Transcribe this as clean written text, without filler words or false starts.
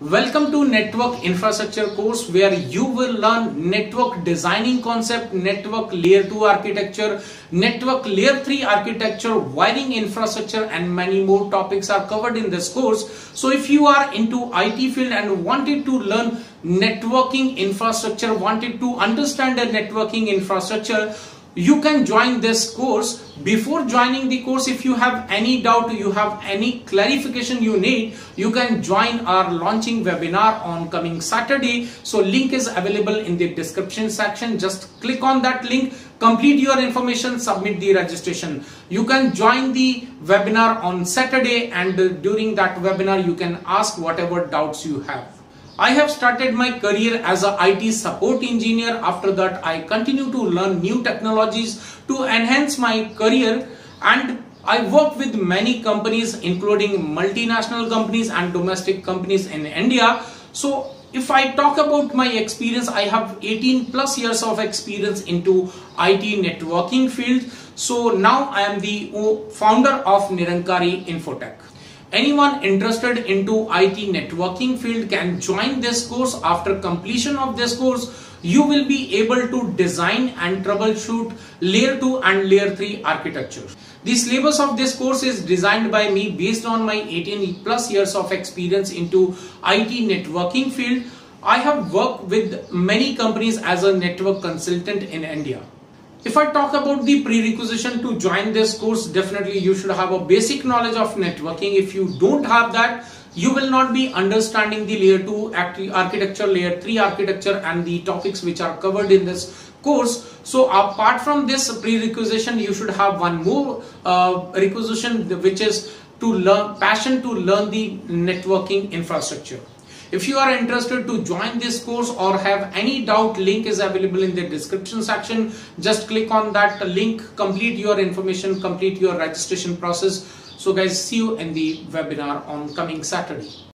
Welcome to Network Infrastructure course where you will learn network designing concept, network layer 2 architecture, network layer 3 architecture, wiring infrastructure and many more topics are covered in this course. So if you are into IT field and wanted to learn networking infrastructure, wanted to understand the networking infrastructure, you can join this course. Before joining the course, if you have any doubt, you have any clarification you need, you can join our launching webinar on coming Saturday. So link is available in the description section. Just click on that link, complete your information, submit the registration. You can join the webinar on Saturday, and during that webinar you can ask whatever doubts you have. I have started my career as a IT support engineer. After that, I continue to learn new technologies to enhance my career, and I work with many companies including multinational companies and domestic companies in India. So if I talk about my experience, I have 18 plus years of experience into IT networking field. So now I am the founder of Nirankari Infotech. Anyone interested into IT networking field can join this course. After completion of this course, you will be able to design and troubleshoot layer 2 and layer 3 architecture. The syllabus of this course is designed by me based on my 18 plus years of experience into IT networking field. I have worked with many companies as a network consultant in India. If I talk about the prerequisition to join this course, definitely you should have a basic knowledge of networking. If you don't have that, you will not be understanding the layer 2 architecture, layer 3 architecture and the topics which are covered in this course. So apart from this prerequisition, you should have one more requisition, which is to learn the networking infrastructure. If you are interested to join this course or have any doubt, link is available in the description section. Just click on that link, complete your information, complete your registration process. So guys, see you in the webinar on coming Saturday.